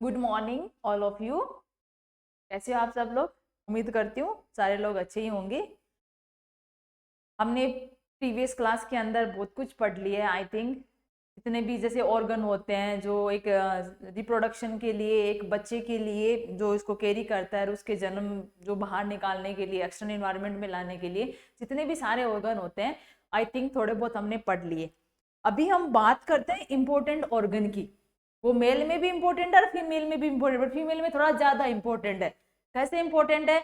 Good morning all of you. कैसे हो आप सब लोग? उम्मीद करती हूँ सारे लोग अच्छे ही होंगे। हमने प्रीवियस क्लास के अंदर बहुत कुछ पढ़ लिया है। आई थिंक जितने भी जैसे ऑर्गन होते हैं जो एक रिप्रोडक्शन के लिए, एक बच्चे के लिए जो इसको कैरी करता है और उसके जन्म जो बाहर निकालने के लिए, एक्सटर्नल इन्वायरमेंट में लाने के लिए जितने भी सारे ऑर्गन होते हैं, आई थिंक थोड़े बहुत हमने पढ़ लिए। अभी हम बात करते हैं इम्पोर्टेंट ऑर्गन की। वो मेल में भी इम्पोर्टेंट है और फीमेल में भी इम्पोर्टेंट, बट फीमेल में थोड़ा ज्यादा इम्पोर्टेंट है। कैसे इम्पोर्टेंट है?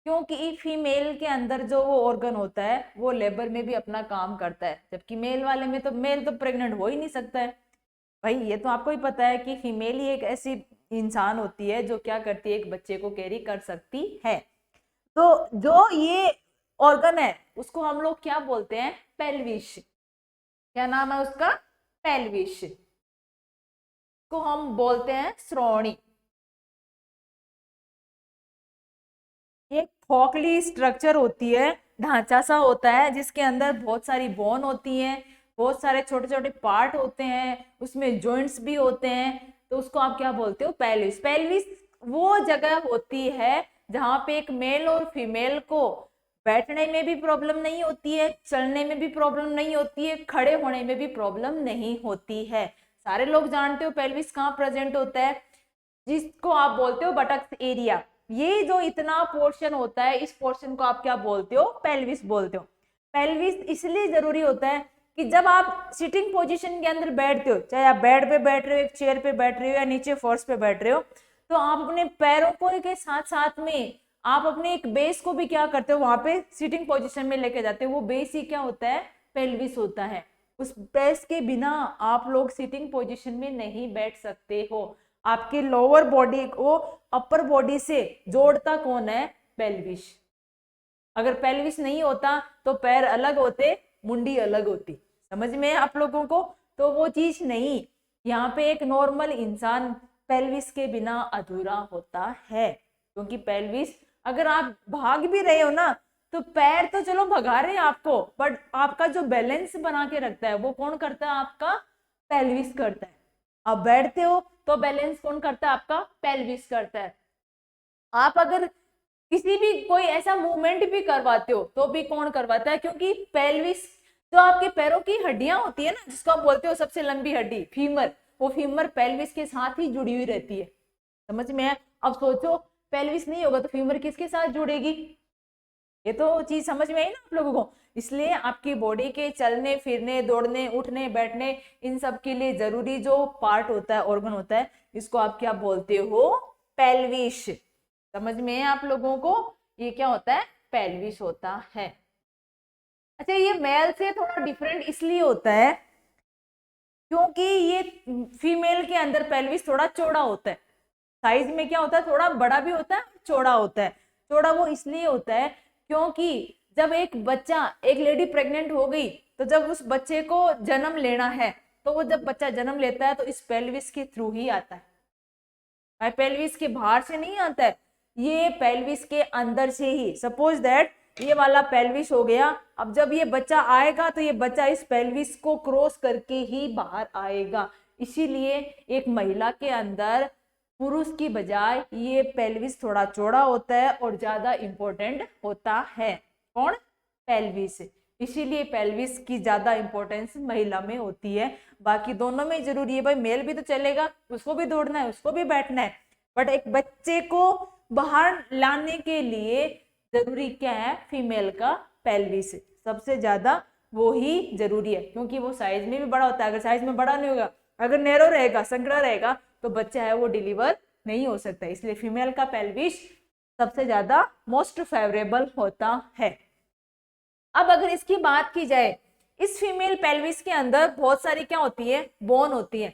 क्योंकि फीमेल के अंदर जो वो ऑर्गन होता है वो लेबर में भी अपना काम करता है, जबकि मेल वाले में तो मेल तो प्रेग्नेंट हो ही नहीं सकता है। भाई ये तो आपको ही पता है कि फीमेल ही एक ऐसी इंसान होती है जो क्या करती है, एक बच्चे को कैरी कर सकती है। तो जो ये ऑर्गन है उसको हम लोग क्या बोलते हैं? पेल्विस। क्या नाम है उसका? पेल्विस। को हम बोलते हैं श्रोणी। एक खोखली स्ट्रक्चर होती है, ढांचा सा होता है जिसके अंदर बहुत सारी बोन होती हैं, बहुत सारे छोटे छोटे पार्ट होते हैं, उसमें जॉइंट्स भी होते हैं। तो उसको आप क्या बोलते हो? पेल्विस। पेल्विस वो जगह होती है जहां पे एक मेल और फीमेल को बैठने में भी प्रॉब्लम नहीं होती है, चलने में भी प्रॉब्लम नहीं होती है, खड़े होने में भी प्रॉब्लम नहीं होती है। सारे लोग जानते हो पेल्विस कहाँ प्रेजेंट होता है, जिसको आप बोलते हो बटक्स एरिया। ये जो इतना पोर्शन होता है, इस पोर्शन को आप क्या बोलते हो? पेल्विस बोलते हो। पेल्विस इसलिए जरूरी होता है कि जब आप सिटिंग पोजीशन के अंदर बैठते हो, चाहे आप बेड पे बैठ रहे हो, एक चेयर पे बैठ रहे हो या नीचे फर्श पे बैठ रहे हो, तो आप अपने पैरों को के साथ साथ में आप अपने एक बेस को भी क्या करते हो? वहां पे सिटिंग पोजीशन में लेके जाते हो। वो बेस ही क्या होता है? पेल्विस होता है। उस बेस के बिना आप लोग सिटिंग पोजीशन में नहीं बैठ सकते हो। आपके लोअर बॉडी को अपर बॉडी से जोड़ता कौन है? पेल्विस। अगर पेल्विस नहीं होता तो पैर अलग होते, मुंडी अलग होती। समझ में है आप लोगों को? तो वो चीज नहीं। यहाँ पे एक नॉर्मल इंसान पेल्विस के बिना अधूरा होता है, क्योंकि पेल्विस, अगर आप भाग भी रहे हो ना, तो पैर तो चलो भगा रहे हैं आपको, बट आपका जो बैलेंस बना के रखता है वो कौन करता है? आपका पेल्विस करता है। आप बैठते हो तो बैलेंस कौन करता है? आपका पेल्विस करता है। आप अगर किसी भी कोई ऐसा मूवमेंट भी करवाते हो तो भी कौन करवाता है? क्योंकि पेल्विस जो आपके पैरों की हड्डियां होती है ना, जिसको आप बोलते हो सबसे लंबी हड्डी फीमर, वो फीमर पेल्विस के साथ ही जुड़ी हुई रहती है। समझ में है? अब सोचो, पेल्विस नहीं होगा तो फीमर किसके साथ जुड़ेगी? ये तो चीज समझ में आई ना आप लोगों को? इसलिए आपकी बॉडी के चलने फिरने, दौड़ने, उठने, बैठने, इन सब के लिए जरूरी जो पार्ट होता है, ऑर्गन होता है, इसको आप क्या बोलते हो? पेल्विस। समझ में है आप लोगों को? ये क्या होता है? पेल्विस होता है। अच्छा, ये मेल से थोड़ा डिफरेंट इसलिए होता है क्योंकि ये फीमेल के अंदर पेल्विस थोड़ा चौड़ा होता है। साइज में क्या होता है? थोड़ा बड़ा भी होता है, चौड़ा होता है। चौड़ा वो इसलिए होता है क्योंकि जब एक बच्चा, एक लेडी प्रेग्नेंट हो गई, तो जब उस बच्चे को जन्म लेना है, तो वो जब बच्चा जन्म लेता है तो इस पेल्विस के थ्रू ही आता है। पेल्विस के बाहर से नहीं आता है, ये पेल्विस के अंदर से ही। सपोज दैट ये वाला पेल्विस हो गया, अब जब ये बच्चा आएगा तो ये बच्चा इस पेल्विस को क्रॉस करके ही बाहर आएगा। इसीलिए एक महिला के अंदर पुरुष की बजाय ये पेल्विस थोड़ा चौड़ा होता है और ज्यादा इंपॉर्टेंट होता है। कौन? पेल्विस। इसीलिए पेल्विस की ज्यादा इंपॉर्टेंस महिला में होती है। बाकी दोनों में जरूरी है भाई, मेल भी तो चलेगा, उसको भी दौड़ना है, उसको भी बैठना है, बट एक बच्चे को बाहर लाने के लिए जरूरी क्या है? फीमेल का पेल्विस सबसे ज्यादा वो ही जरूरी है, क्योंकि वो साइज में भी बड़ा होता है। अगर साइज में बड़ा नहीं होगा, अगर नैरो रहेगा, संकरा रहेगा, तो बच्चा है वो डिलीवर नहीं हो सकता। इसलिए फीमेल का पेल्विस सबसे ज्यादा मोस्ट फेवरेबल होता है। अब अगर इसकी बात की जाए, इस फीमेल पेल्विस के अंदर बहुत सारी क्या होती है? बोन होती है।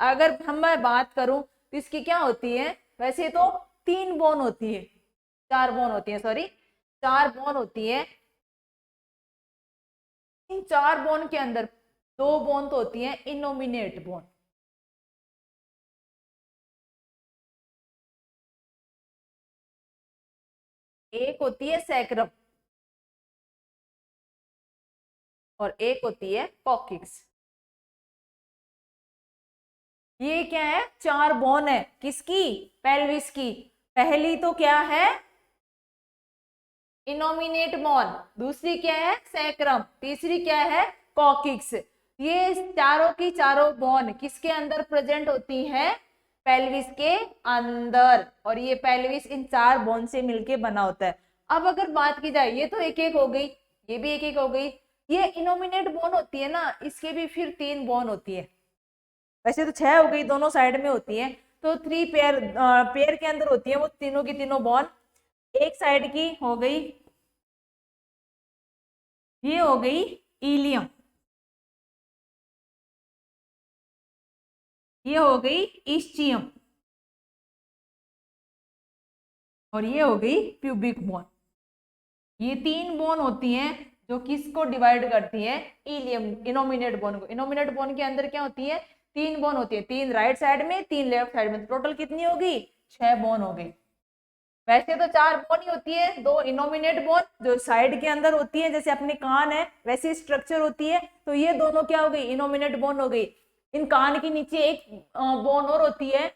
अगर हम मैं बात करूं तो इसकी क्या होती है? वैसे तो 3 बोन होती है, 4 बोन होती है, सॉरी 4 बोन होती है। इन 4 बोन के अंदर 2 बोन तो होती है इनोमिनेट बोन। एक होती है सैक्रम और एक होती है कॉक्सिक्स। ये क्या है, 4 बोन है, किसकी, पेल्विस की। पहली तो क्या है, इनोमिनेट बोन, दूसरी क्या है, सैक्रम, तीसरी क्या है, कॉकिक्स। ये चारों की चारों बोन किसके अंदर प्रेजेंट होती हैं, पेल्विस के अंदर। और ये पेल्विस इन 4 बोन से मिलके बना होता है। अब अगर बात की जाए, ये तो एक एक हो गई, ये भी एक एक हो गई। ये इनोमिनेट बोन होती है ना, इसके भी फिर 3 बोन होती है। वैसे तो 6 हो गई, दोनों साइड में होती है, तो 3 पेयर पेयर के अंदर होती है वो तीनों की तीनों बोन। एक साइड की हो गई, ये हो गई इलियम, ये हो गई इस्चियम, और ये हो गई प्यूबिक बोन। ये 3 बोन होती हैं जो किसको डिवाइड करती है, इलियम, इनोमिनेट बोन को। इनोमिनेट बोन के अंदर क्या होती है, 3 बोन होती है, 3 राइट साइड में, 3 लेफ्ट साइड में। टोटल कितनी होगी, 6 बोन हो गई। वैसे तो 4 बोन ही होती है, 2 इनोमिनेट बोन जो साइड के अंदर होती है, जैसे अपने कान है वैसी स्ट्रक्चर होती है, तो ये दोनों क्या हो गई, इनोमिनेट बोन हो गई। इन कान के नीचे एक बोन और होती है,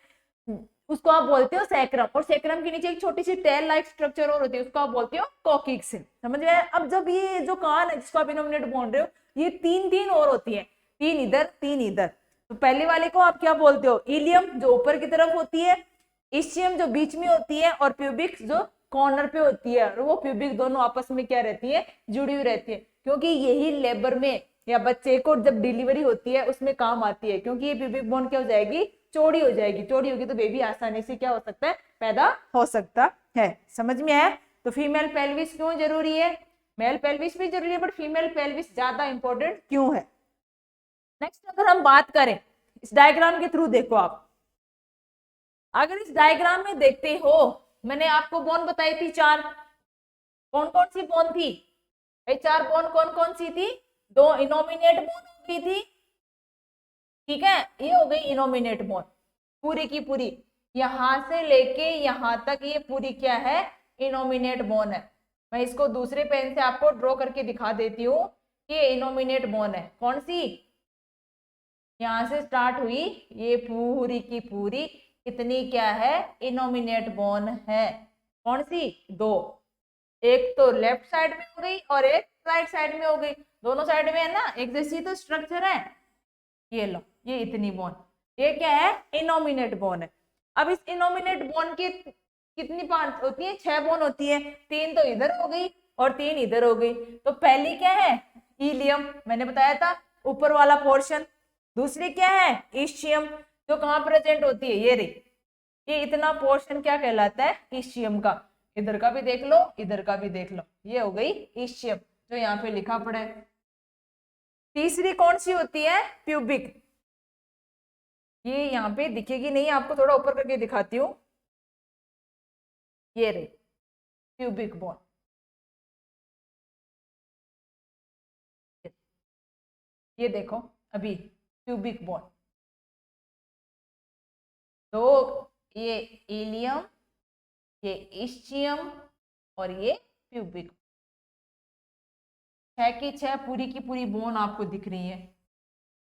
उसको आप बोलते हो सैक्रम, और सैक्रम के नीचे एक छोटी सी टेल लाइक स्ट्रक्चर और होती है, उसको आप बोलते हो कॉकिक्स। समझ में आया? अब जब ये जो कान है जिसको आप इनोमिनेट बोल रहे हो, ये 3 और होती है, 3 इधर 3 इधर। तो पहले वाले को आप क्या बोलते हो, इलियम जो ऊपर की तरफ होती है, इस्चियम जो बीच में होती है, और प्यूबिक जो कॉर्नर पे होती है। और वो प्यूबिक दोनों आपस में क्या रहती है, जुड़ी हुई रहती है, क्योंकि यही लेबर में या बच्चे को जब डिलीवरी होती है उसमें काम आती है। क्योंकि ये प्यूबिक बोन क्या हो जाएगी, चौड़ी हो जाएगी, चौड़ी होगी तो बेबी आसानी से क्या हो सकता है, पैदा हो सकता है। समझ में आया? तो फीमेल पेल्विस क्यों जरूरी है, मेल पेल्विस भी जरूरी है, बट फीमेल पेल्विस ज्यादा इंपॉर्टेंट क्यों है। नेक्स्ट अगर हम बात करें, इस डायग्राम के थ्रू देखो आप, अगर इस डायग्राम में देखते हो, मैंने आपको बोन बताई थी 4, कौन कौन सी बोन थी भाई, 4 बोन कौन कौन सी थी, 2 इनोमिनेट बोन हो गई थी, ठीक है, ये हो गई इनोमिनेट बोन पूरी की पूरी, यहां से लेके यहां तक ये पूरी क्या है, इनोमिनेट बोन है। मैं इसको दूसरे पेन से आपको ड्रॉ करके दिखा देती हूँ कि ये इनोमिनेट बोन है, कौन सी, यहां से स्टार्ट हुई, ये पूरी की पूरी कितनी क्या है, इनोमिनेट बोन है। कौन सी, 2, एक तो लेफ्ट साइड में हो गई और एक राइट साइड में हो गई, दोनों साइड में है ना, एक जैसी तो स्ट्रक्चर है। ये लो, ये इतनी बोन, ये क्या है, इनोमिनेट बोन है। अब इस इनोमिनेट बोन की कितनी पार्ट होती है, 6 बोन होती है, 3 तो इधर हो गई और 3 इधर हो गई। तो पहली क्या है, इलियम, मैंने बताया था ऊपर वाला पोर्शन। दूसरी क्या है, इस्चियम, जो कहाँ प्रेजेंट होती है, ये रही, ये इतना पोर्शन क्या कहलाता है, इस्चियम का। इधर का भी देख लो, इधर का भी देख लो, ये हो गई इस्चियम जो यहाँ पे लिखा पड़ा है। तीसरी कौन सी होती है, प्यूबिक, ये यहाँ पे दिखेगी नहीं, आपको थोड़ा ऊपर करके दिखाती हूँ, ये रही प्यूबिक बोन, ये देखो अभी प्यूबिक बोन। तो ये इलियम, ये इस्चियम और ये प्यूबिक, 6 की 6 पूरी की पूरी बोन आपको दिख रही है,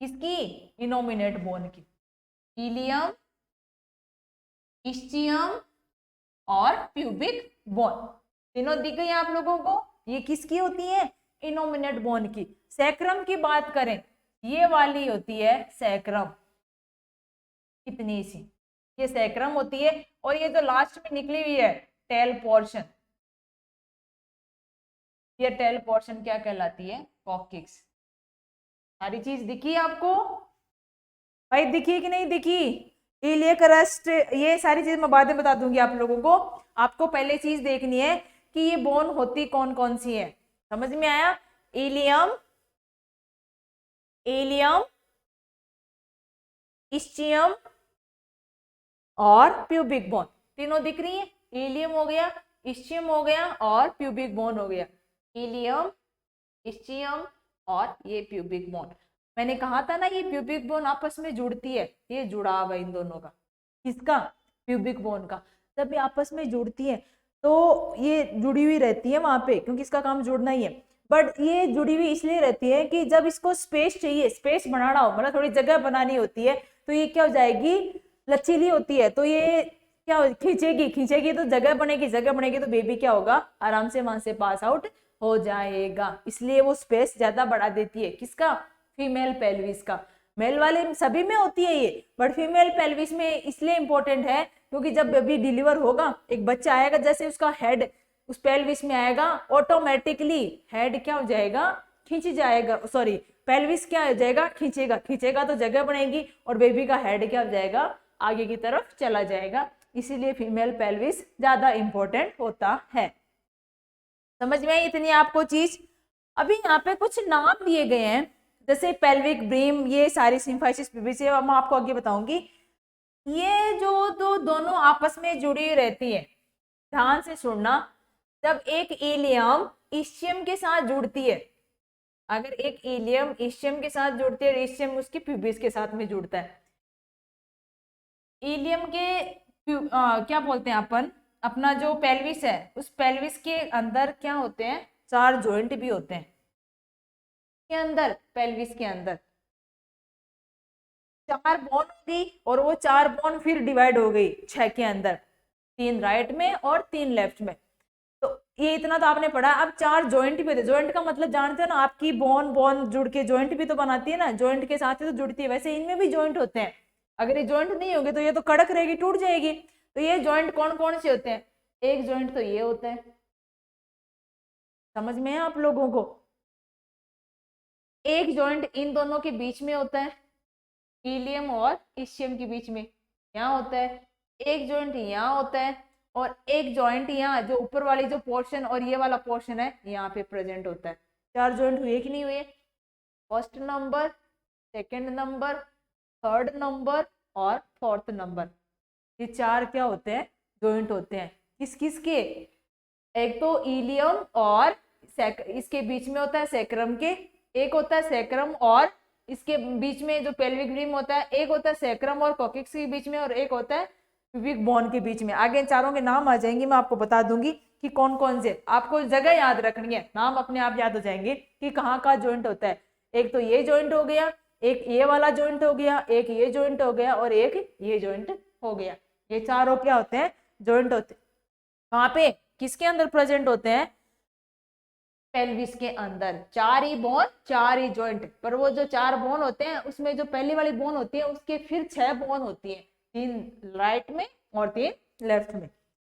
किसकी, इनोमिनेट बोन की। इलियम, इस्चियम और प्यूबिक बोन तीनों दिख गई आप लोगों को। ये किसकी होती है, इनोमिनेट बोन की। सैक्रम की बात करें, ये वाली होती है सैक्रम, कितनी सी, ये सैक्रम होती है। और ये जो लास्ट में निकली हुई है टेल पोर्शन, ये टेल पोर्शन क्या कहलाती है, कॉकिक्स। सारी चीज दिखी आपको भाई, दिखी कि नहीं दिखी, इलियक रस्ट, ये सारी चीज मैं बाद में बता दूंगी आप लोगों को। आपको पहले चीज देखनी है कि ये बोन होती कौन कौन सी है। समझ में आया, इलियम, इलियम, इस्चियम और प्यूबिक बोन तीनों दिख रही है। इलियम हो गया, इस्चियम हो गया और प्यूबिक बोन हो गया। इलियम, इस्चियम और ये प्यूबिक बोन। मैंने कहा था ना ये प्यूबिक बोन आपस में जुड़ती है, ये जुड़ाव है इन दोनों का, किसका, प्यूबिक बोन का। जब ये आपस में जुड़ती है तो ये जुड़ी हुई रहती है वहां पे, क्योंकि इसका काम जुड़ना ही है। बट ये जुड़ी हुई इसलिए रहती है कि जब इसको स्पेस चाहिए, स्पेस बनाना हो, मतलब थोड़ी जगह बनानी होती है, तो ये क्या हो जाएगी, लचीली होती है, तो ये क्या खींचेगी, खींचेगी तो जगह बनेगी, जगह बनेगी तो बेबी क्या होगा, आराम से वहां से पास आउट हो जाएगा। इसलिए वो स्पेस ज्यादा बढ़ा देती है, किसका, फीमेल पेल्विस का। मेल वाले सभी में होती है ये, बट फीमेल पेल्विस में इसलिए इंपॉर्टेंट है क्योंकि जब बेबी डिलीवर होगा, एक बच्चा आएगा, जैसे उसका हेड उस पेल्विस में आएगा, ऑटोमेटिकली हेड क्या हो जाएगा, खींच जाएगा, सॉरी पेल्विस क्या हो जाएगा, खींचेगा, खींचेगा तो जगह बनेगी और बेबी का हेड क्या हो जाएगा, आगे की तरफ चला जाएगा। इसीलिए फीमेल पेल्विस ज्यादा इंपॉर्टेंट होता है। समझ में आई इतनी आपको चीज। अभी यहाँ पे कुछ नाम दिए गए हैं, जैसे पेल्विक ब्रीम, ये सारी सिम्फाइसिस पीबीसी, मैं आपको आगे बताऊंगी। ये जो दोनों आपस में जुड़ी रहती है, ध्यान से सुनना, जब एक इलियम इस्चियम के साथ जुड़ती है, अगर एक इलियम इस्चियम के साथ जुड़ती है, इस्चियम उसके प्यूबिस के साथ में जुड़ता है, इलियम के क्या बोलते हैं अपन, अपना जो पेल्विस है, उस पेल्विस के अंदर क्या होते हैं, 4 जॉइंट भी होते हैं, के अंदर पेल्विस के अंदर 4 बोन होगी, और वो 4 बोन फिर डिवाइड हो गई 6 के अंदर, 3 राइट में और 3 लेफ्ट में। तो ये इतना तो आपने पढ़ा। अब 4 जॉइंट भी होते, जॉइंट का मतलब जानते हो ना, आपकी बोन बोन जुड़ के जॉइंट भी तो बनाती है ना, जॉइंट के साथ ही तो जुड़ती है, वैसे इनमें भी जॉइंट होते हैं। अगर ये जॉइंट नहीं होंगे तो ये तो कड़क रहेगी, टूट जाएगी। तो ये जॉइंट कौन कौन से होते हैं, एक जॉइंट तो ये होता है, समझ में है आप लोगों को, एक जॉइंट इन दोनों के बीच में होता है, इलियम और इस्चियम के बीच में यहाँ होता है, एक जॉइंट यहाँ होता है, और एक जॉइंट यहाँ जो ऊपर वाली जो पोर्शन और ये वाला पोर्शन है यहाँ पे प्रेजेंट होता है। 4 जॉइंट हुए कि नहीं हुए, first number, second number, third number और फोर्थ नंबर, ये 4 क्या होते हैं, जॉइंट होते हैं। किस किस के, एक तो इलियम और इसके बीच में होता है सैक्रम के, एक होता है सैक्रम और इसके बीच में जो पेल्विक ब्रीम होता है, एक होता है सैक्रम और कोकिक्स के बीच में, और एक होता है प्यूबिक बोन के बीच में। आगे चारों के नाम आ जाएंगे, मैं आपको बता दूंगी कि कौन कौन से, आपको जगह याद रखनी है, नाम अपने आप याद हो जाएंगे कि कहाँ का जॉइंट होता है। एक तो ये जॉइंट हो गया, एक ये वाला जॉइंट हो गया, एक ये जॉइंट हो गया, और एक ये जॉइंट हो गया। ये चारों क्या होते हैं, जॉइंट होते हैं। कहाँ पे, किसके अंदर प्रेजेंट होते हैं, पेल्विस के अंदर। 4 ही बोन 4 ही जॉइंट, पर वो जो 4 बोन होते हैं उसमें जो पहली वाली बोन होती है उसके फिर 6 बोन होती है, 3 राइट में और 3 लेफ्ट में।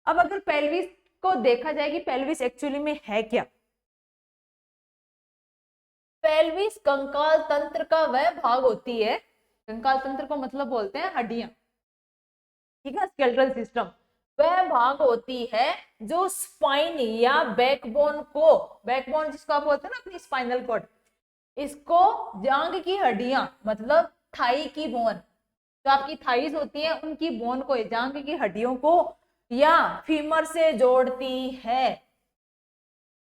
अब अगर पेल्विस को देखा जाए कि पेल्विस एक्चुअली में है क्या, पेल्विस कंकाल तंत्र का वह भाग होती है, कंकाल तंत्र को मतलब बोलते हैं हड्डियां, ठीक है, स्केलेटल सिस्टम, वह भाग होती है जो स्पाइन या बैकबोन को, बैकबोन जिसको आप बोलते हैं ना अपनी स्पाइनल कॉर्ड, इसको जांग की हड्डियां मतलब थाई की बोन, जो आपकी थाइज होती है उनकी बोन को, जांग की हड्डियों को या फीमर से जोड़ती है।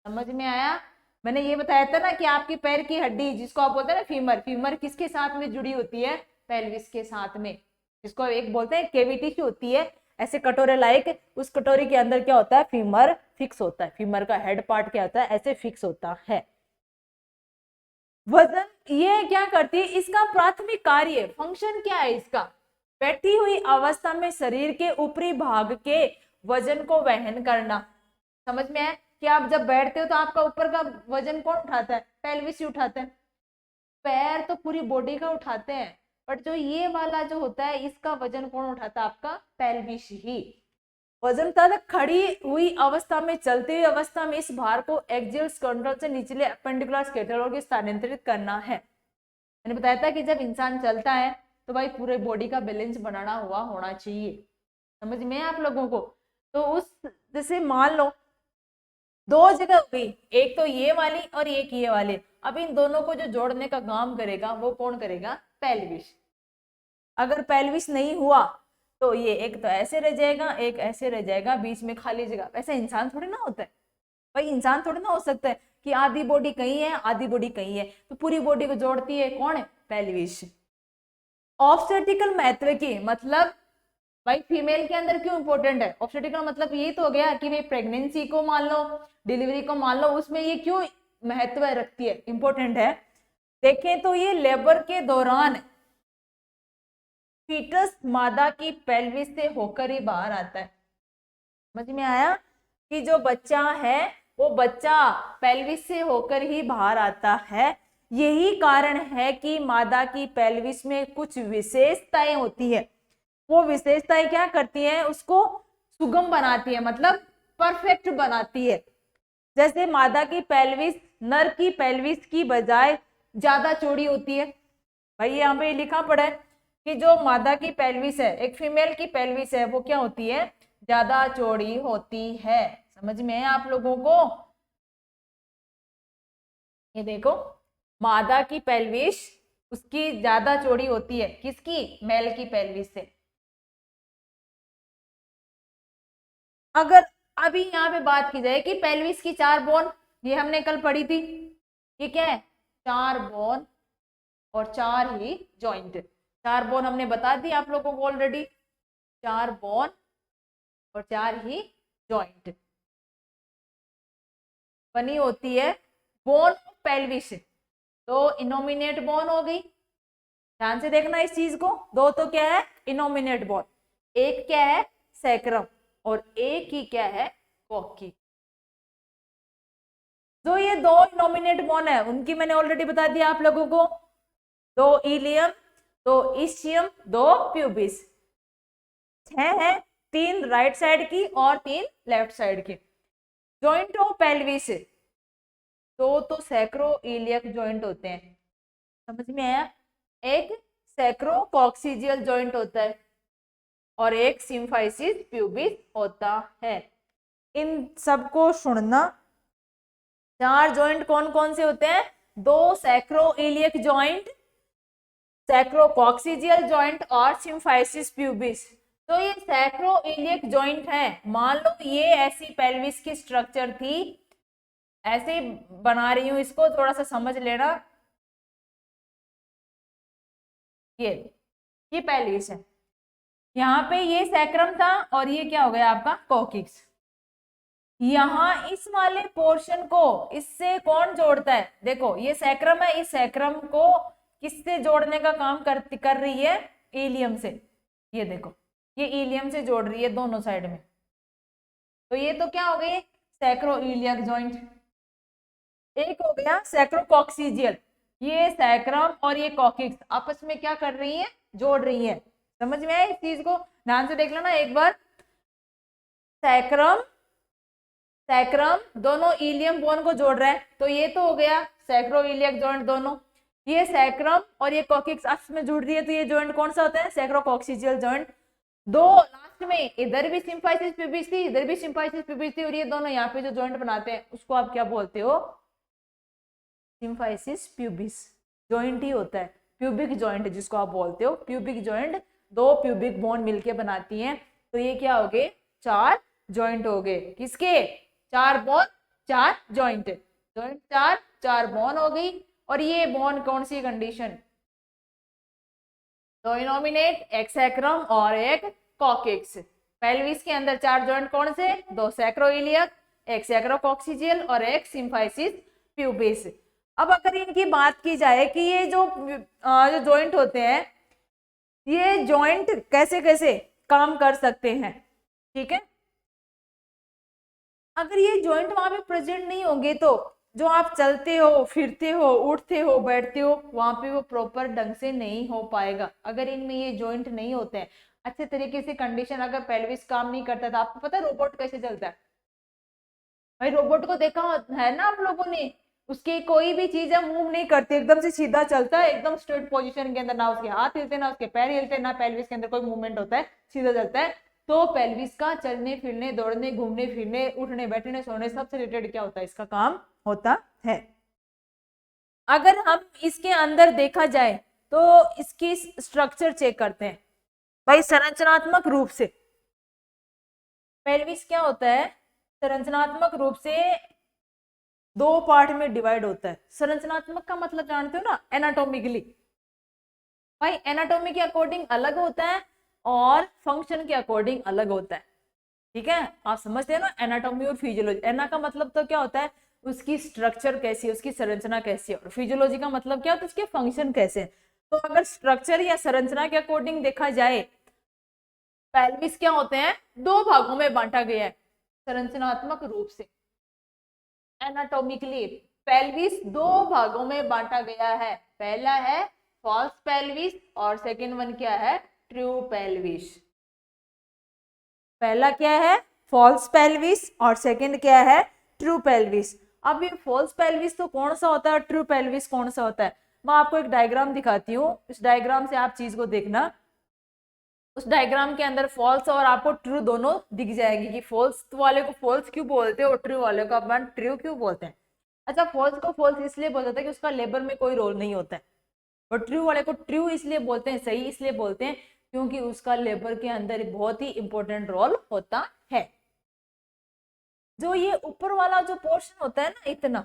समझ में आया, मैंने ये बताया था ना कि आपकी पैर की हड्डी जिसको आप बोलते हैं ना फीमर, फीमर किसके साथ में जुड़ी होती है, पेल्विस के साथ में, जिसको एक बोलते हैं केविटी की होती है ऐसे कटोरे लाइक, उस कटोरी के अंदर क्या होता है, फीमर फिक्स होता है, फीमर का हेड पार्ट क्या होता है, ऐसे फिक्स होता है। वजन ये क्या करती है, इसका प्राथमिक कार्य फंक्शन क्या है इसका, बैठी हुई अवस्था में शरीर के ऊपरी भाग के वजन को वहन करना। समझ में है कि आप जब बैठते हो तो आपका ऊपर का वजन कौन उठाता है, पेल्विस ही उठाता है। पैर तो पूरी बॉडी का उठाते हैं, बट जो ये वाला जो होता है इसका वजन कौन उठाता है, आपका पेल्विस ही। वजन तक खड़ी हुई अवस्था में, चलती हुई अवस्था में इस भार को एक्सियल स्कैपुला से निचले एपेंडिकुलर स्केलेटल को स्थानांतरित करना है। मैंने बताया था कि जब इंसान चलता है तो भाई पूरे बॉडी का बैलेंस बनाना हुआ होना चाहिए। समझ में है आप लोगों को, तो उस जैसे मान लो 2 जगह हुई, एक तो ये वाली और एक ये वाली, अब इन दोनों को जो जोड़ने का काम करेगा वो कौन करेगा, पेल्विस। अगर पेल्विस नहीं हुआ तो ये एक तो ऐसे रह जाएगा, एक ऐसे रह जाएगा, बीच में खाली जगह। वैसे इंसान थोड़ी ना होता है भाई, इंसान थोड़ी ना हो सकता है कि आधी बॉडी कहीं है आधी बॉडी कहीं है, तो पूरी बॉडी को जोड़ती है कौन है, पेल्विस। ऑब्स्टेट्रिकल महत्व की मतलब भाई फीमेल के अंदर क्यों इंपॉर्टेंट है, ऑब्स्टेट्रिकल मतलब ये तो हो गया कि भाई प्रेगनेंसी को मान लो, डिलीवरी को मान लो, उसमें ये क्यों महत्व रखती है, इंपॉर्टेंट है। देखें तो ये लेबर के दौरान फीटस मादा की पेल्विस से होकर ही बाहर आता है। समझ में आया कि जो बच्चा है वो बच्चा पेल्विस से होकर ही बाहर आता है। यही कारण है कि मादा की पेल्विस में कुछ विशेषताएं होती है। वो विशेषताएं क्या करती हैं, उसको सुगम बनाती है, मतलब परफेक्ट बनाती है। जैसे मादा की पेल्विस नर की पेल्विस की बजाय ज्यादा चौड़ी होती है। भाई यहाँ पे लिखा पड़ा है कि जो मादा की पेल्विस है, एक फीमेल की पेल्विस है, वो क्या होती है, ज्यादा चौड़ी होती है। समझ में है आप लोगों को? ये देखो, मादा की पेल्विस उसकी ज्यादा चौड़ी होती है, किसकी, मेल की पेल्विस से। अगर अभी यहाँ पे बात की जाए कि पेल्विस की 4 बोन, ये हमने कल पढ़ी थी, ये क्या है, 4 बोन और 4 ही जॉइंट। 4 बोन हमने बता दी आप लोगों को ऑलरेडी, 4 बोन और 4 ही जॉइंट बनी होती है बोन ऑफ पेल्विस। तो इनोमिनेट बोन हो गई, ध्यान से देखना इस चीज को। दो तो क्या है, इनोमिनेट बोन, एक क्या है सैक्रम और एक ही क्या है कॉक्की। जो ये दो इनोमिनेट बोन है उनकी मैंने ऑलरेडी बता दिया आप लोगों को, 2 इलियम, 2 इस्चियम, 2 प्यूबिस। 6 है, 3 राइट साइड की और 3 लेफ्ट साइड की। जॉइंट ऑफ पेल्विस, 2 तो सैक्रोइलियक जॉइंट होते हैं। समझ में आया? एक सैक्रोकॉक्सिजियल जॉइंट होता है और एक सिम्फाइसिस प्यूबिस होता है। इन सबको सुनना। 4 जॉइंट कौन कौन से होते हैं, 2 सैक्रोइलियक जॉइंट, सैक्रोकॉक्सिजियल जॉइंट और सिम्फाइसिस प्यूबिस। तो ये सैक्रोइलियक जॉइंट है। मान लो ये ऐसी पेल्विस की स्ट्रक्चर थी, ऐसे ही बना रही हूं इसको, थोड़ा सा समझ लेना। ये पेल्विस है, यहाँ पे ये सैक्रम था और ये क्या हो गया आपका कॉक्सिक्स। यहाँ इस वाले पोर्शन को इससे कौन जोड़ता है, देखो ये सैक्रम है, इस सैक्रम को किससे जोड़ने का काम कर रही है, इलियम से। ये देखो, ये इलियम से जोड़ रही है दोनों साइड में। तो ये तो क्या हो गई, सैक्रोइलियक जॉइंट। एक हो गया सैक्रोकॉक्सिजियल, ये सैक्रम और ये कॉक्सिक्स आपस में क्या कर रही है, जोड़ रही है। समझ में आया इस चीज को? ध्यान से देख लो ना एक बार। सैक्रम सैक्रम दोनों इलियम बोन को जोड़ रहा है, तो ये तो हो गया सैक्रोइलियक जॉइंट दोनों। ये सैक्रम और ये कॉक्सिक्स आपस में जुड़ रही है, तो ये जॉइंट कौन सा होता है, सैक्रोकॉक्सिजियल जॉइंट। दो लास्ट में इधर भी सिम्फाइसिस प्यूबिस थी, इधर भी सिम्फाइसिस प्यूबिस थी, और ये दोनों यहाँ पे जो जॉइंट बनाते हैं उसको आप क्या बोलते हो, सिम्फाइसिस प्यूबिस जॉइंट ही होता है। प्यूबिक जॉइंट जिसको आप बोलते हो, प्यूबिक जॉइंट 2 प्यूबिक बोन मिलके बनाती हैं। तो ये क्या हो गए, 4 जॉइंट हो गए, किसके, 4 बोन 4 जॉइंट, जॉइंट 4 बोन हो गई। और ये बोन कौन सी कंडीशन, 2 इनोमिनेट, एक सैक्रम और एक कॉक्सिक्स। पेल्विस के अंदर 4 जॉइंट कौन से, 2 सैक्रोइलियक, एक सैक्रोकॉक्सिजियल और एक सिम्फाइसिस प्यूबिस। अब अगर इनकी बात की जाए कि ये जो जॉइंट होते हैं, ये जॉइंट कैसे कैसे काम कर सकते हैं, ठीक है। अगर ये जॉइंट वहां पे प्रेजेंट नहीं होंगे तो जो आप चलते हो, फिरते हो, उठते हो, बैठते हो, वहां पे वो प्रॉपर ढंग से नहीं हो पाएगा अगर इनमें ये जॉइंट नहीं होते हैं अच्छे तरीके से। कंडीशन अगर पेल्विस काम नहीं करता था, आपको पता है रोबोट कैसे चलता है, भाई रोबोट को देखा है ना आप लोगों ने, उसकी कोई भी चीज है मूव नहीं करती, एकदम से सीधा चलता है, एकदम स्ट्रेट पोजीशन के अंदर, ना उसके हाथ हिलते ना उसके पैर हिलते, ना पेल्विस के अंदर कोई मूवमेंट होता है, सीधा चलता है। तो पेल्विस का चलने फिरने, दौड़ने, घूमने फिरने, उठने बैठने, सोने सबसे रिलेटेड क्या होता है, इसका काम होता है। अगर हम इसके अंदर देखा जाए तो इसकी स्ट्रक्चर चेक करते हैं भाई संरचनात्मक रूप से। पेल्विस क्या होता है, संरचनात्मक रूप से 2 पार्ट में डिवाइड होता है। संरचनात्मक का मतलब जानते हो ना, एनाटोमिकली। भाई एनाटोमी के अकॉर्डिंग अलग होता है और फंक्शन के अकॉर्डिंग अलग होता है, ठीक है। आप समझते हैं ना, एनाटोमी और फिजियोलॉजी। एना का मतलब तो क्या होता है, उसकी स्ट्रक्चर कैसी है, उसकी संरचना कैसी है, और फिजियोलॉजी का मतलब क्या होता है, उसके फंक्शन कैसे हैं। तो अगर स्ट्रक्चर या संरचना के अकॉर्डिंग देखा जाए, पेल्विस क्या होते हैं, दो भागों में बांटा गया है संरचनात्मक रूप से। एनाटॉमिकली पेल्विस दो भागों में बांटा गया है, पहला है फॉल्स पेल्विस और सेकंड वन क्या है, ट्रू पेल्विस। पहला क्या है, फॉल्स पेल्विस और सेकंड क्या है, ट्रू पेल्विस। अब ये फॉल्स पेल्विस तो कौन सा होता है और ट्रू पेल्विस कौन सा होता है, मैं आपको एक डायग्राम दिखाती हूँ, इस डायग्राम से आप चीज को देखना। उस डायग्राम के अंदर फॉल्स और आपको ट्रू दोनों दिख जाएगी कि फॉल्स वाले को फॉल्स क्यों बोलते हैं और ट्रू वाले को अपन ट्रू क्यों बोलते हैं। अच्छा, फॉल्स को फॉल्स इसलिए बोलते हैं कि उसका लेबर में कोई रोल नहीं होता है, और ट्रू वाले को ट्रू इसलिए बोलते हैं, सही इसलिए बोलते हैं क्योंकि उसका लेबर के अंदर बहुत ही इंपॉर्टेंट रोल होता है। जो ये ऊपर वाला जो पोर्शन होता है ना, इतना,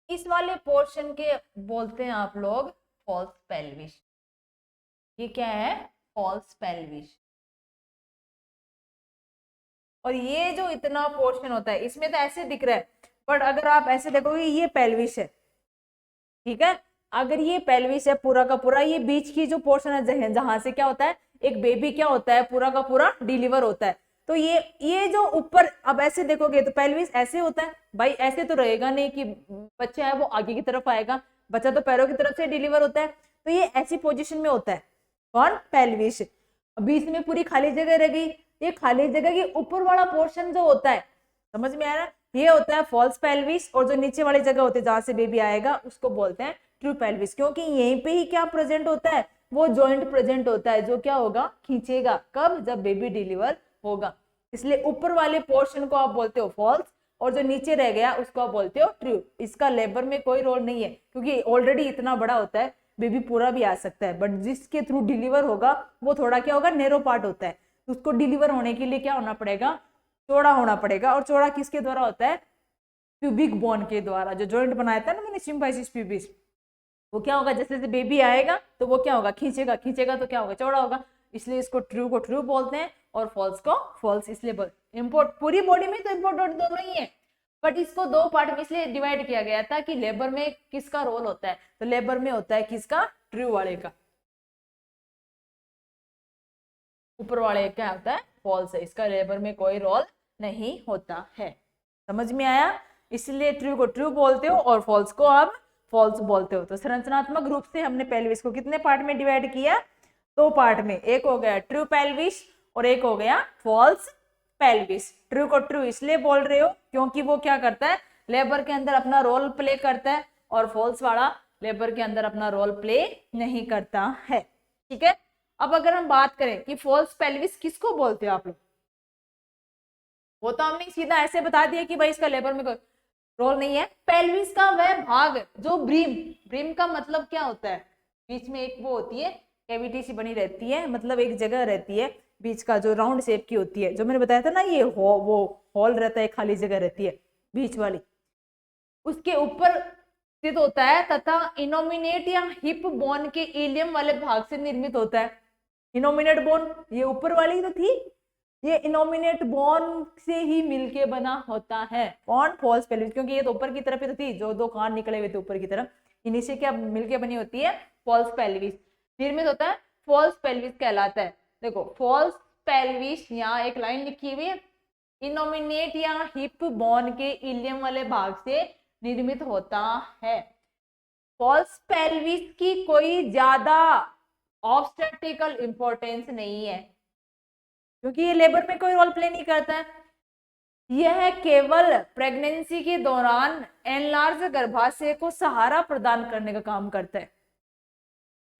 इस वाले पोर्शन के बोलते हैं आप लोग फॉल्स पेल्विस। ये क्या है, फॉल्स पेल्विस। और ये जो इतना पोर्शन होता है, इसमें तो ऐसे दिख रहा है, बट अगर आप ऐसे देखोगे ये पेल्विस है, ठीक है। अगर ये पेल्विस है पूरा का पूरा, ये बीच की जो पोर्शन है जहां से क्या होता है, एक बेबी क्या होता है, पूरा का पूरा डिलीवर होता है। तो ये जो ऊपर, अब ऐसे देखोगे तो पेल्विस ऐसे होता है भाई, ऐसे तो रहेगा नहीं कि बच्चा है वो आगे की तरफ आएगा, बच्चा तो पैरों की तरफ से डिलीवर होता है। तो ये ऐसी पोजीशन में होता है, कौन, पेल्विस। बीच में पूरी खाली जगह रह गई, ये खाली जगह के ऊपर वाला पोर्शन जो होता है, समझ में आ रहा है, ये होता है फॉल्स पेल्विस। और जो नीचे वाली जगह होती है जहां से बेबी आएगा उसको बोलते हैं ट्रू पेल्विस, क्योंकि यहीं पे ही क्या प्रेजेंट होता है, वो जॉइंट प्रेजेंट होता है जो क्या होगा, खींचेगा, कब, जब बेबी डिलीवर होगा। इसलिए ऊपर वाले पोर्शन को आप बोलते हो फॉल्स, और जो नीचे रह गया उसको आप बोलते हो ट्रू। इसका लेबर में कोई रोल नहीं है क्योंकि ऑलरेडी इतना बड़ा होता है, बेबी पूरा भी आ सकता है, बट जिसके थ्रू डिलीवर होगा वो थोड़ा क्या होगा, नैरो पार्ट होता है। उसको डिलीवर होने के लिए क्या होना पड़ेगा, चौड़ा होना पड़ेगा। और चौड़ा किसके द्वारा होता है, प्यूबिक बोन के द्वारा, जो जॉइंट बनाया था ना मैंने, सिम्फाइसिस प्यूबिस, वो क्या होगा, जैसे जैसे बेबी आएगा तो वो क्या होगा, खींचेगा, खींचेगा तो क्या होगा, चौड़ा होगा। इसलिए इसको ट्रू को ट्रू बोलते हैं और फॉल्स को फॉल्स इसलिए बोलते हैं। इम्पोर्ट पूरी बॉडी में तो इम्पोर्टेंट दोनों ही है, बट इसको दो पार्ट में इसलिए डिवाइड किया गया था कि लेबर में किसका रोल होता है, तो लेबर में होता है किसका, ट्रू वाले का, ऊपर वाले क्या होता है, फॉल्स है, इसका लेबर में कोई रोल नहीं होता है। समझ में आया, इसलिए ट्रू को ट्रू बोलते हो और फॉल्स को आप फॉल्स बोलते हो। तो संरचनात्मक रूप से हमने पेल्विस को कितने पार्ट में डिवाइड किया, दो पार्ट में, एक हो गया ट्रू पेल्विस और एक हो गया फॉल्स पेल्विस। ट्रू को ट्रू इसलिए बोल रहे हो क्योंकि वो क्या करता है, लेबर के अंदर अपना रोल प्ले करता है, और फॉल्स वाला लेबर के अंदर अपना रोल प्ले नहीं करता है, ठीक है। अब अगर हम बात करें कि फॉल्स पेल्विस किसको बोलते हो आप लोग, वो तो हमने सीधा ऐसे बता दिया कि भाई इसका लेबर में कोई रोल नहीं है। पेल्विस का वह भाग जो ब्रीम, ब्रीम का मतलब क्या होता है, बीच में एक वो होती है, कैविटी सी बनी रहती है, मतलब एक जगह रहती है बीच का जो राउंड शेप की होती है, जो मैंने बताया था ना, ये वो हॉल रहता है, खाली जगह रहती है बीच वाली, उसके ऊपर स्थित होता है तथा इनोमिनेट या हिप बोन के इलियम वाले भाग से निर्मित होता है। इनोमिनेट बोन ये ऊपर वाली तो थी, ये इनोमिनेट बोन से ही मिलके बना होता है, कौन, फॉल्स पेल्विस, क्योंकि ये तो ऊपर की तरफ ही तो थी, जो दो कान निकले हुए थे ऊपर की तरफ, इन्हीं से क्या मिलके बनी होती है, फॉल्स पेल्विस निर्मित होता है, फॉल्स पेल्विस कहलाता है। देखो फॉल्स पेल्विस, यहाँ एक लाइन लिखी हुई है, इनोमिनेट या हिप बोन के इलियम वाले भाग से निर्मित होता है। फॉल्स पेल्विस की कोई ज्यादा ऑब्स्टेट्रिकल इंपॉर्टेंस नहीं है क्योंकि ये लेबर में कोई रोल प्ले नहीं करता है, यह केवल प्रेगनेंसी के दौरान एनलार्ज गर्भाशय को सहारा प्रदान करने का काम करता है।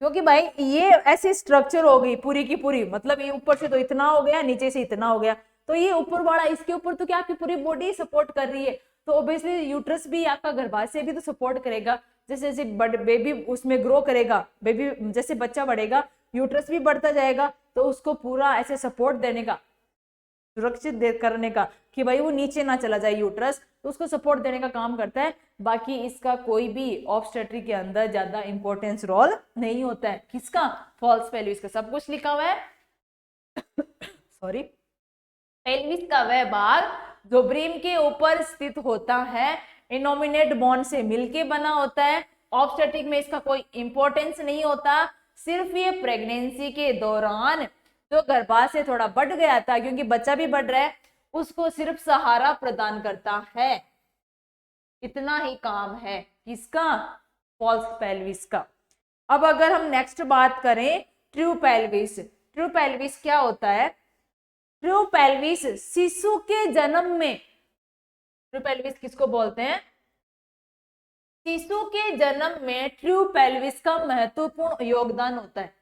क्योंकि भाई ये ऐसी स्ट्रक्चर हो गई पूरी की पूरी, मतलब ये ऊपर से तो इतना हो गया, नीचे से इतना हो गया, तो ये ऊपर वाला, इसके ऊपर तो क्या आपकी पूरी बॉडी सपोर्ट कर रही है, तो ऑब्वियसली यूट्रस भी, आपका गर्भाशय भी तो सपोर्ट करेगा। जैसे जैसे बेबी उसमें ग्रो करेगा, बेबी जैसे बच्चा बढ़ेगा, यूट्रस भी बढ़ता जाएगा, तो उसको पूरा ऐसे सपोर्ट देने का, सुरक्षित करने का कि भाई वो नीचे ना चला जाए यूट्रस, तो उसको सपोर्ट देने का काम करता है। बाकी इसका कोई भी ऑब्स्टेट्री के अंदर ज्यादा इंपॉर्टेंस रोल नहीं होता है। किसका, फॉल्स पेल्विस का। सब कुछ लिखा हुआ है सॉरी। पेल्विस का वह भाग जो ब्रीम के ऊपर स्थित होता है, इनोमिनेट बोन से मिलके बना होता है, ऑब्स्टेट्रिक में इसका कोई इंपॉर्टेंस नहीं होता, सिर्फ ये प्रेगनेंसी के दौरान जो गर्भाशय थोड़ा बढ़ गया था, क्योंकि बच्चा भी बढ़ रहा है, उसको सिर्फ सहारा प्रदान करता है। इतना ही काम है किसका? फॉल्स पेल्विस का। अब अगर हम नेक्स्ट बात करें ट्रू पेल्विस, ट्रू पेल्विस क्या होता है? ट्रू पेल्विस शिशु के जन्म में, ट्रू पेल्विस किसको बोलते हैं? शिशु के जन्म में ट्रू पेल्विस का महत्वपूर्ण योगदान होता है।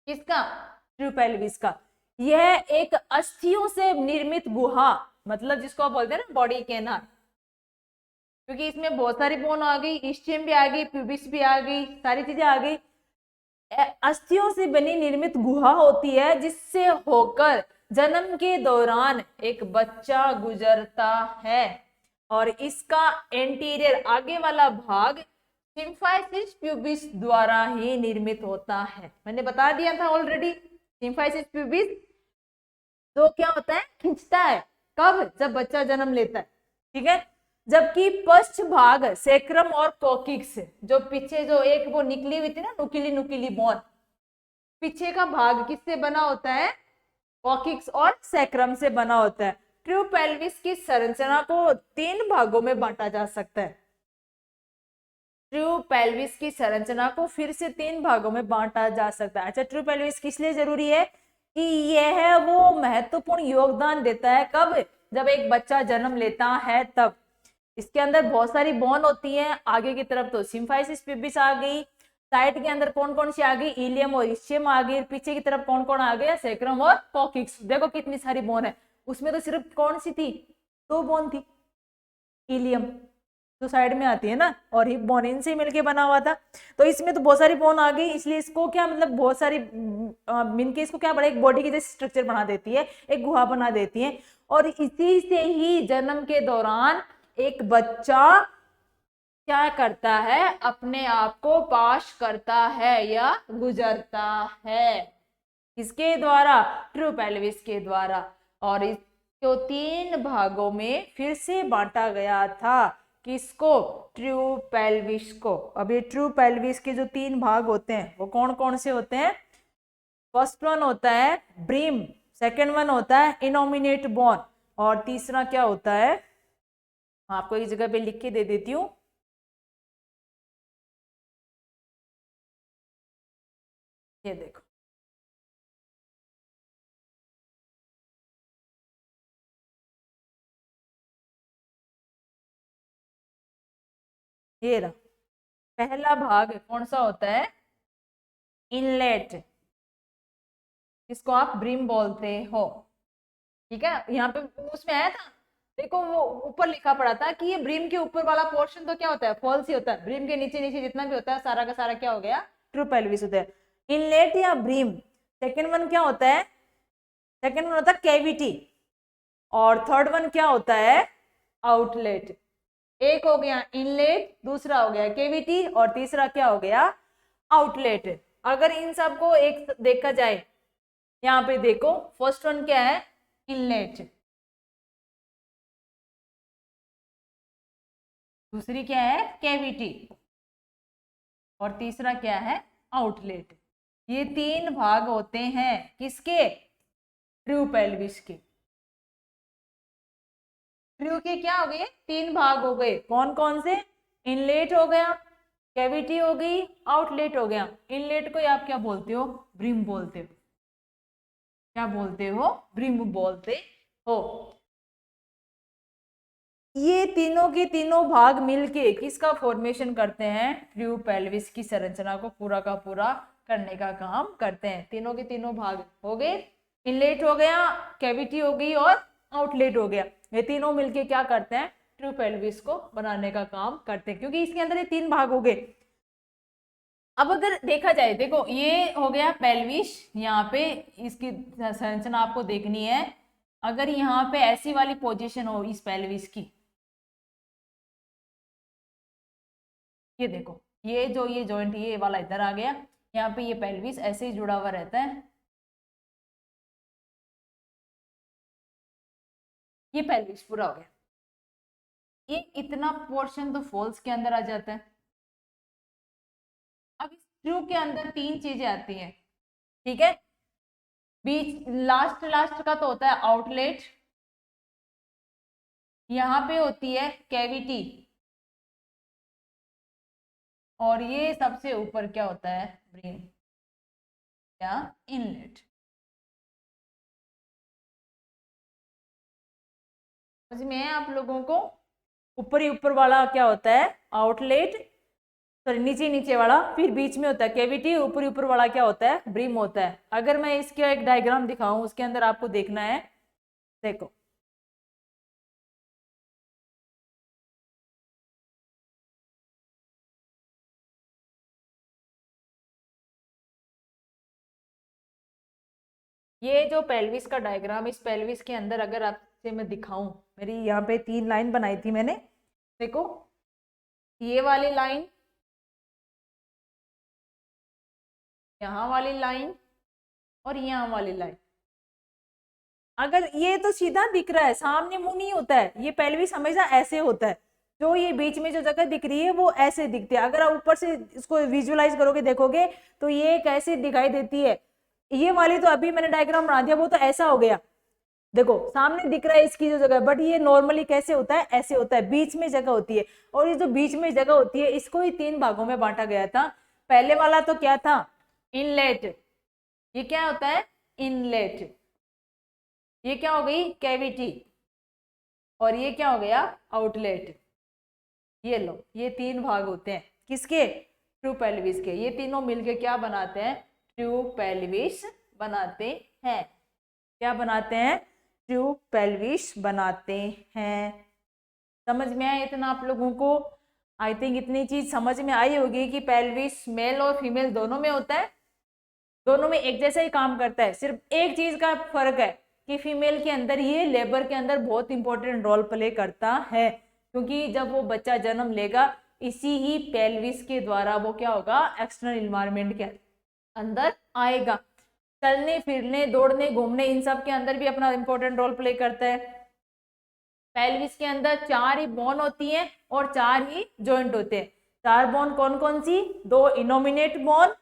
किसका? ट्रू पेल्विस का। यह एक अस्थियों से निर्मित गुहा, मतलब जिसको आप बोलते हैं ना बॉडी कैनाल, क्योंकि इसमें बहुत सारी बोन आ गई, इस्चियम भी आ गई, प्यूबिस भी आ गई, सारी चीजें आ गई। अस्थियों से बनी निर्मित गुहा होती है जिससे होकर जन्म के दौरान एक बच्चा गुजरता है, और इसका एंटीरियर आगे वाला भाग सिम्फाइसिस प्यूबिस द्वारा ही निर्मित होता है। मैंने बता दिया था ऑलरेडी, सिम्फाइसिस प्यूबिस तो क्या होता है? खींचता है। कब? जब बच्चा जन्म लेता है, ठीक है। जबकि पश्च भाग सेक्रम और कोकिक्स, जो पीछे जो एक वो निकली हुई थी ना, नुकीली नुकीली बोन, पीछे का भाग किससे बना होता है? कोकिक्स और सेक्रम से बना होता है। ट्रू पेल्विस की संरचना को 3 भागों में बांटा जा सकता है। ट्रू पेल्विस की संरचना को फिर से 3 भागों में बांटा जा सकता है। अच्छा, ट्रू पेल्विस किस लिए जरूरी है? कि यह वो महत्वपूर्ण योगदान देता है। कब? जब एक बच्चा जन्म लेता है तब। इसके अंदर बहुत सारी बोन होती हैं, आगे की तरफ तो सिम्फाइसिस प्यूबिस आ गई, साइड के अंदर कौन कौन सी आ गई? इलियम और इस्चियम आ गई, पीछे की तरफ कौन कौन आ गया? सेक्रम और कोकिक्स। देखो कितनी सारी बोन है। उसमें तो सिर्फ कौन सी थी? 2 बोन थी, इलियम तो साइड में आती है ना, और हिप बोन इनसे मिलके बना हुआ था। तो इसमें तो बहुत सारी बोन आ गई, इसलिए इसको क्या मतलब बहुत सारी मिलके इसको क्या बड़ा एक बॉडी की जैसे स्ट्रक्चर बना देती है, एक गुहा बना देती है। और इसी से ही जन्म के दौरान एक बच्चा क्या करता है? अपने आप को पास करता है या गुजरता है। किसके द्वारा? ट्रू पेल्विस के द्वारा। और इसको 3 भागों में फिर से बांटा गया था। किसको? ट्रू पेल्विस को। अब ये ट्रू पेल्विस के जो 3 भाग होते हैं वो कौन कौन से होते हैं? फर्स्ट वन होता है ब्रीम, सेकेंड वन होता है इनोमिनेट बोन, और तीसरा क्या होता है? आपको एक जगह पे लिख के दे देती हूँ, ये देखो, ये रहा। पहला भाग कौन सा होता है? इनलेट, इसको आप ब्रिम बोलते हो, ठीक है। यहाँ पे उसमें आया था, देखो वो ऊपर लिखा पड़ा था कि ये ब्रिम के ऊपर वाला पोर्शन तो क्या होता है? फॉल्स ही होता है। ब्रिम के नीचे नीचे जितना भी होता है सारा का सारा क्या हो गया? ट्रू पेल्विस होता है। इनलेट या ब्रिम। सेकेंड वन क्या होता है? सेकेंड वन होता है कैविटी, और थर्ड वन क्या होता है? आउटलेट। एक हो गया इनलेट, दूसरा हो गया केविटी, और तीसरा क्या हो गया? आउटलेट। अगर इन सबको एक देखा जाए, यहाँ पे देखो फर्स्ट वन क्या है? इनलेट, दूसरी क्या है? कैविटी, और तीसरा क्या है? आउटलेट। ये 3 भाग होते हैं किसके? ट्रू पेल्विस के। ट्रू के क्या हो गए? 3 भाग हो गए। कौन कौन से? इनलेट हो गया, कैविटी हो गई, आउटलेट हो गया। इनलेट को आप क्या बोलते हो? ब्रिम बोलते हो। क्या बोलते हो? ब्रिम बोलते हो। ये तीनों के तीनों भाग मिलके किसका फॉर्मेशन करते हैं? ट्रू पेल्विस की संरचना को पूरा का पूरा करने का काम करते हैं। तीनों के तीनों भाग हो गए, इनलेट हो गया, कैविटी हो गई, और आउटलेट हो गया। ये तीनों मिलके क्या करते हैं? ट्रू पेल्विस को बनाने का काम करते हैं, क्योंकि इसके अंदर ये 3 भाग हो गए। अब अगर देखा जाए, देखो ये हो गया पेल्विस, यहाँ पे इसकी संरचना आपको देखनी है। अगर यहाँ पे ऐसी वाली पोजीशन हो इस पेल्विस की, ये देखो, ये जो ये जॉइंट ये वाला इधर आ गया, यहाँ पे ये पेल्विस ऐसे ही जुड़ा हुआ रहता है, ये पेल्विस पूरा हो गया। ये इतना पोर्शन तो फॉल्स के अंदर आ जाता है, ट्रू के अंदर तीन चीजें आती हैं, ठीक है। बीच लास्ट लास्ट का तो होता है आउटलेट, यहाँ पे होती है कैविटी, और ये सबसे ऊपर क्या होता है, ब्रेन या इनलेट। समझ में है आप लोगों को? ऊपर ही ऊपर वाला क्या होता है, आउटलेट, सॉरी नीचे नीचे वाला, फिर बीच में होता है कैविटी, ऊपर ऊपर वाला क्या होता है, ब्रिम होता है। अगर मैं इसका एक डायग्राम दिखाऊं, उसके अंदर आपको देखना है, देखो ये जो पेल्विस का डायग्राम, इस पेल्विस के अंदर अगर आपसे मैं दिखाऊं, मेरी यहाँ पे 3 लाइन बनाई थी मैंने, देखो ये वाली लाइन, यहाँ वाली लाइन और यहाँ वाली लाइन। अगर ये तो सीधा दिख रहा है, सामने मुंह नहीं होता है, ये पेल्विस हमेशा ऐसे होता है, जो ये बीच में जो जगह दिख रही है वो ऐसे दिखती है। अगर आप ऊपर से इसको विजुअलाइज करोगे, देखोगे तो ये कैसे दिखाई देती है। ये वाली तो अभी मैंने डायग्राम बना दिया, वो तो ऐसा हो गया, देखो सामने दिख रहा है इसकी जो जगह, बट ये नॉर्मली कैसे होता है, ऐसे होता है, बीच में जगह होती है। और ये जो बीच में जगह होती है, इसको ही 3 भागों में बांटा गया था। पहले वाला तो क्या था, इनलेट, ये क्या होता है, इनलेट, ये क्या हो गई, कैविटी, और ये क्या हो गया, आउटलेट। ये लो, ये 3 भाग होते हैं किसके, ट्रू पेल्विस के। ये तीनों मिलके क्या बनाते हैं, ट्रू पेल्विस बनाते हैं। क्या बनाते हैं, ट्रू पेल्विस बनाते हैं। समझ में आया इतना आप लोगों को? आई थिंक इतनी चीज समझ में आई होगी कि पेल्विस मेल और फीमेल दोनों में होता है, दोनों में एक जैसा ही काम करता है। सिर्फ एक चीज का फर्क है कि फीमेल के अंदर ये लेबर के अंदर बहुत इंपॉर्टेंट रोल प्ले करता है, क्योंकि जब वो बच्चा जन्म लेगा, इसी ही पेल्विस के द्वारा वो क्या होगा, एक्सटर्नल इन्वायरमेंट के अंदर आएगा। चलने फिरने, दौड़ने, घूमने, इन सब के अंदर भी अपना इंपॉर्टेंट रोल प्ले करता है। पेल्विस के अंदर 4 ही बोन होती हैं और 4 ही जॉइंट होते हैं। 4 बोन कौन कौन सी, 2 इनोमिनेट बोन,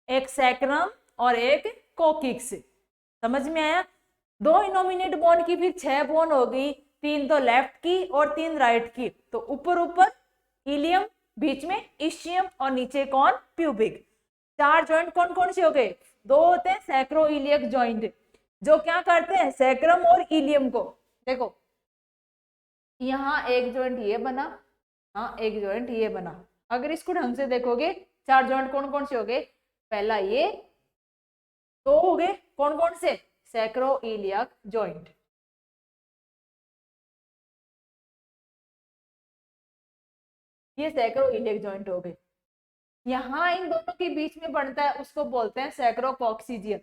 एक सैक्रम और एक कोकिक्स। समझ में आया? 2 इनोमिनेट बोन की फिर 6 बोन हो गई, 3 तो लेफ्ट की और 3 राइट की। तो ऊपर ऊपर इलियम, बीच में इशियम और नीचे कौन, प्यूबिक। 4 जॉइंट कौन कौन से हो गए, 2 होते हैं सैक्रो इलियक जॉइंट, जो क्या करते हैं, सैक्रम और इलियम को, देखो यहाँ एक जॉइंट ये बना, हाँ एक जॉइंट ये बना। अगर इसको ढंग से देखोगे, 4 जॉइंट कौन कौन से हो गए, पहला ये 2 हो गए, कौन कौन से, सैक्रो इलियक जॉइंट। ये सैक्रो इलियक जॉइंट हो गए। यहाँ इन दोनों के बीच में बनता है, उसको बोलते हैं सैक्रोकॉक्सिजियल,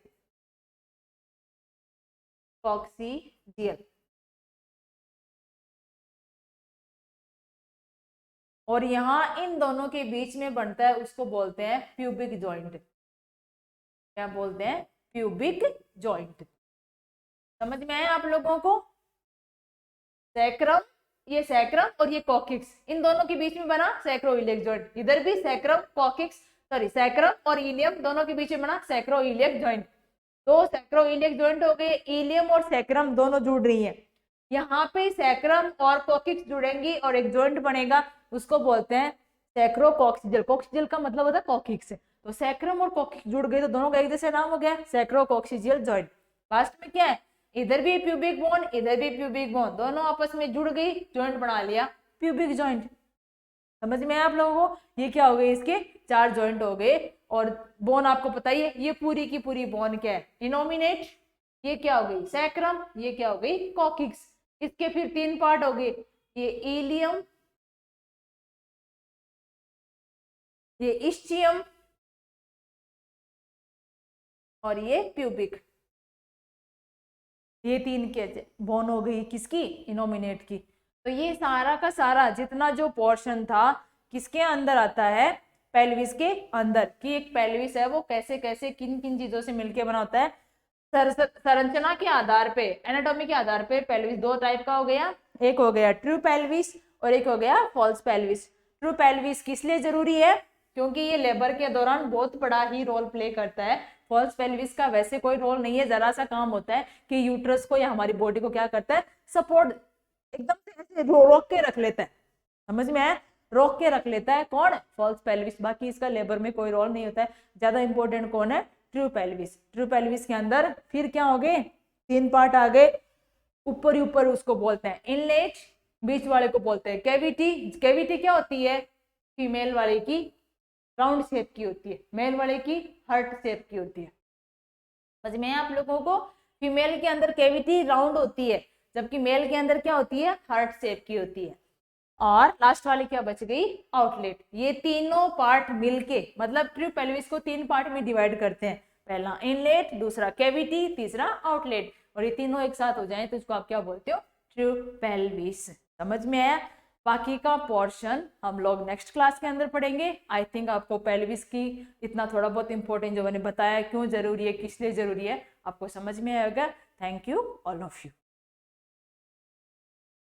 कॉक्सिजियल। और यहाँ इन दोनों के बीच में बनता है, उसको बोलते हैं प्यूबिक जॉइंट। क्या बोलते हैं, प्यूबिक जॉइंट। समझ में आया आप लोगों को? सैक्रम, ये सैक्रम और ये कॉकिक्स, इन दोनों के बीच में बना सैक्रोइलियक जॉइंट। इधर भी सैक्रम, कॉकिक्स, सॉरी सैक्रम और इलियम दोनों के बीच में बना सैक्रोइलियक जॉइंट। तो सैक्रोइलियक जॉइंट हो गए, इलियम और सैक्रम दोनों जुड़ रही है। यहाँ पे सैक्रम और कॉकिक्स जुड़ेंगी और एक जॉइंट बनेगा, उसको बोलते हैं सैक्रोकॉक्सिजल। कॉक्सिजल का मतलब होता है कॉकिक्स। तो सैक्रम और कॉकिक्स जुड़ गए तो दोनों का एक जैसे नाम हो गया, सैक्रोकॉक्सिजियल जॉइंट। लास्ट में क्या है, इधर भी प्यूबिक बोन, इधर भी प्यूबिक बोन, दोनों आपस में जुड़ गई, जॉइंट बना लिया, प्यूबिक जॉइंट। समझ में आया आप लोगों को? ये क्या हो गए, इसके 4 जॉइंट हो गए। और बोन आपको पता ही है, ये पूरी की पूरी बोन क्या है, इनोमिनेट। ये क्या हो गई, सैक्रम। ये क्या हो गई, कॉकिक्स। इसके फिर 3 पार्ट हो गए, ये इलियम, ये इस्चियम और ये प्यूबिक। ये 3 के बोन हो गई, किसकी, इनोमिनेट की। तो ये सारा का सारा जितना जो पोर्शन था किसके अंदर आता है, पेल्विस के अंदर। कि एक पेल्विस है वो कैसे कैसे किन किन चीजों से मिलके बना होता है। संरचना के आधार पे, एनाटॉमी के आधार पे पेल्विस 2 टाइप का हो गया, एक हो गया ट्रू पेल्विस और एक हो गया फॉल्स पेल्विस। ट्रू पेल्विस किस लिए जरूरी है, क्योंकि ये लेबर के दौरान बहुत बड़ा ही रोल प्ले करता है। फॉल्स पेल्विस का वैसे कोई रोल नहीं है, जरा सा काम होता है कि यूट्रस को या हमारी बॉडी को क्या करता है, सपोर्ट एकदम से ऐसे रोक के रख लेता है। समझ में आया? रोक के रख लेता है कौन? False pelvis. बाकी इसका लेबर में कोई रोल नहीं होता है। ज्यादा इंपॉर्टेंट कौन है? True pelvis. ट्रू पेल्विस के अंदर फिर क्या हो गए? 3 पार्ट आ गए। ऊपर ही ऊपर उसको बोलते हैं इनलेट, बीच वाले को बोलते हैं कैविटी। कैविटी क्या होती है? फीमेल वाले की राउंड शेप की होती है, मेल वाले की हार्ट शेप की होती है। समझ में आप लोगों को? फीमेल के अंदर कैविटी राउंड होती है, जबकि मेल के अंदर क्या होती है? हार्ट शेप की होती है। और लास्ट वाली क्या बच गई? आउटलेट। ये तीनों पार्ट मिलके, मतलब ट्रू पेल्विस को 3 पार्ट में डिवाइड करते हैं। पहला इनलेट, दूसरा कैविटी, तीसरा आउटलेट। और ये तीनों एक साथ हो जाए तो इसको आप क्या बोलते हो? True pelvis. समझ में आया? बाकी का पोर्शन हम लोग नेक्स्ट क्लास के अंदर पढ़ेंगे। आई थिंक आपको पेल्विस की इतना थोड़ा बहुत इंपॉर्टेंट जो मैंने बताया, क्यों जरूरी है, किस लिए जरूरी है, आपको समझ में आएगा। Thank you all of you.